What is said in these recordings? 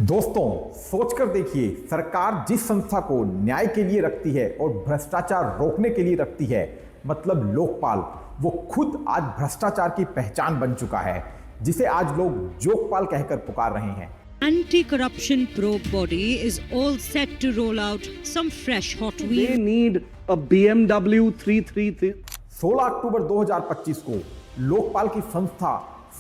दोस्तों, सोचकर देखिए, सरकार जिस संस्था को न्याय के लिए रखती है और भ्रष्टाचार रोकने के लिए रखती है, मतलब लोकपाल, वो खुद आज भ्रष्टाचार की पहचान बन चुका है, जिसे आज लोग जोकपाल कहकर पुकार रहे हैं। Anti-corruption probe body is all set to roll out some fresh hot wheel. They need a BMW 333. 16 अक्टूबर 2025 को लोकपाल की संस्था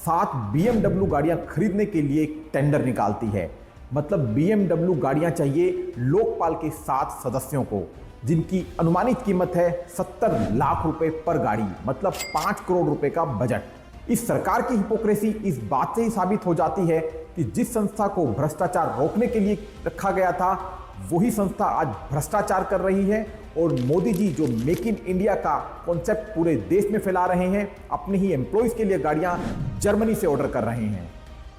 7 BMW गाड़ियां खरीदने के लिए एक टेंडर निकालती है। मतलब BMW गाड़ियां चाहिए लोकपाल के 7 सदस्यों को, जिनकी अनुमानित कीमत है 70 लाख रुपए पर गाड़ी, मतलब 5 करोड़ रुपए का बजट। इस सरकार की हिपोक्रेसी इस बात से ही साबित हो जाती है कि जिस संस्था को भ्रष्टाचार रोकने के लिए रखा गया था, वही संस्था आज भ्रष्टाचार कर रही है। और मोदी जी जो मेक इन इंडिया का कॉन्सेप्ट पूरे देश में फैला रहे हैं, अपने ही एम्प्लॉइज के लिए गाड़ियां जर्मनी से ऑर्डर कर रहे हैं।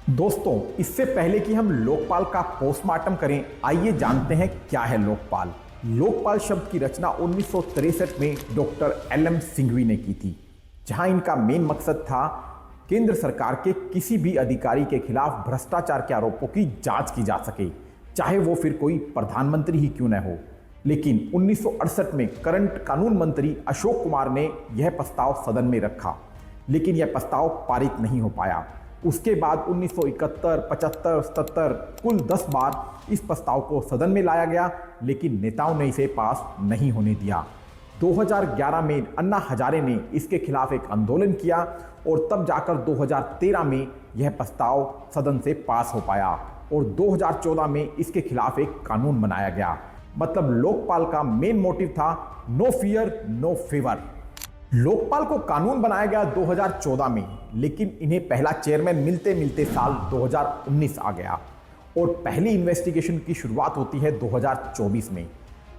दोस्तों, इससे पहले कि हम लोकपाल का पोस्टमार्टम करें, आइए जानते हैं क्या है लोकपाल। लोकपाल शब्द की रचना 1963 में डॉक्टर LM सिंघवी ने की थी, जहां इनका मेन मकसद था केंद्र सरकार के किसी भी अधिकारी के खिलाफ भ्रष्टाचार के आरोपों की जांच की जा सके, चाहे वो फिर कोई प्रधानमंत्री ही क्यों न हो। लेकिन 1968 में करंट कानून मंत्री अशोक कुमार ने यह प्रस्ताव सदन में रखा, लेकिन यह प्रस्ताव पारित नहीं हो पाया। उसके बाद 1971, 75, 77 कुल 10 बार इस प्रस्ताव को सदन में लाया गया, लेकिन नेताओं ने इसे पास नहीं होने दिया। 2011 में अन्ना हजारे ने इसके खिलाफ एक आंदोलन किया और तब जाकर 2013 में यह प्रस्ताव सदन से पास हो पाया और 2014 में इसके खिलाफ एक कानून बनाया गया। मतलब लोकपाल का मेन मोटिव था no fear no favour. Lokpal को कानून बनाया गया 2014 में, लेकिन इन्हें पहला चेयरमैन मिलते मिलते साल 2019 आ गया और पहली इन्वेस्टिगेशन की शुरुआत होती है 2024 में।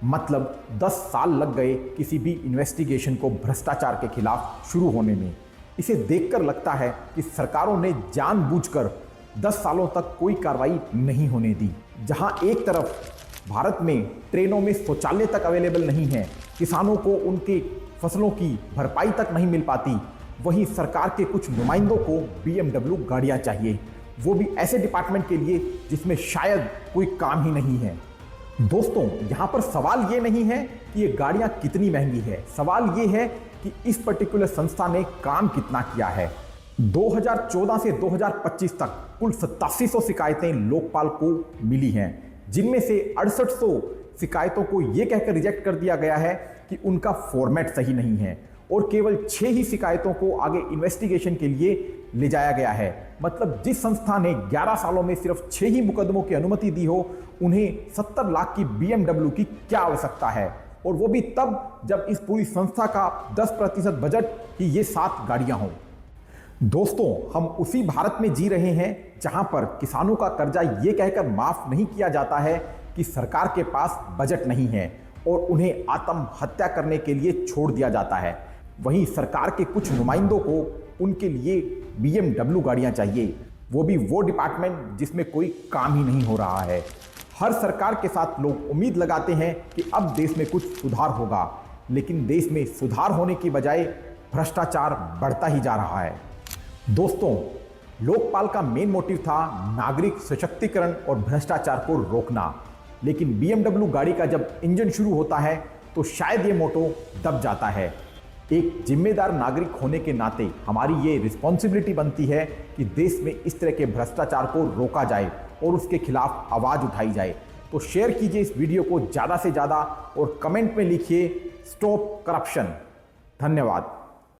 मतलब 10 साल लग गए किसी भी इन्वेस्टिगेशन को भ्रष्टाचार के खिलाफ शुरू होने में। इसे देखकर लगता है कि सरकारों ने जानबूझकर 10 सालों तक कोई कार्रवाई नहीं होने दी। जहां एक तरफ भारत में ट्रेनों में शौचालय तक अवेलेबल नहीं है, किसानों को उनके फसलों की भरपाई तक नहीं मिल पाती, वहीं सरकार के कुछ नुमाइंदों को BMW गाड़ियां चाहिए, वो भी ऐसे डिपार्टमेंट के लिए जिसमें शायद कोई काम ही नहीं है। दोस्तों, यहाँ पर सवाल ये नहीं है कि ये गाड़ियाँ कितनी महंगी है, सवाल ये है कि इस पर्टिकुलर संस्था ने काम कितना किया है। 2014 से 2025 तक कुल 8700 शिकायतें लोकपाल को मिली हैं, जिनमें से 6800 शिकायतों को ये कहकर रिजेक्ट कर दिया गया है कि उनका फॉर्मेट सही नहीं है और केवल 6 ही शिकायतों को आगे इन्वेस्टिगेशन के लिए ले जाया गया है। मतलब जिस संस्था ने 11 सालों में सिर्फ 6 ही मुकदमों की अनुमति दी हो, उन्हें 70 लाख की BMW की क्या आवश्यकता है, और वो भी तब जब इस पूरी संस्था का 10% बजट ही ये 7 गाड़ियां हों। दोस्तों, हम उसी भारत में जी रहे हैं जहां पर किसानों का कर्जा ये कहकर माफ नहीं किया जाता है कि सरकार के पास बजट नहीं है और उन्हें आत्महत्या करने के लिए छोड़ दिया जाता है। वहीं सरकार के कुछ नुमाइंदों को उनके लिए BMW गाड़ियां चाहिए, वो भी वो डिपार्टमेंट जिसमें कोई काम ही नहीं हो रहा है। हर सरकार के साथ लोग उम्मीद लगाते हैं कि अब देश में कुछ सुधार होगा, लेकिन देश में सुधार होने की बजाय भ्रष्टाचार बढ़ता ही जा रहा है। दोस्तों, लोकपाल का मेन मोटिव था नागरिक सशक्तिकरण और भ्रष्टाचार को रोकना, लेकिन BMW गाड़ी का जब इंजन शुरू होता है तो शायद ये मोटो दब जाता है। एक जिम्मेदार नागरिक होने के नाते हमारी ये रिस्पॉन्सिबिलिटी बनती है कि देश में इस तरह के भ्रष्टाचार को रोका जाए और उसके खिलाफ आवाज़ उठाई जाए। तो शेयर कीजिए इस वीडियो को ज़्यादा से ज़्यादा और कमेंट में लिखिए स्टॉप करप्शन। धन्यवाद।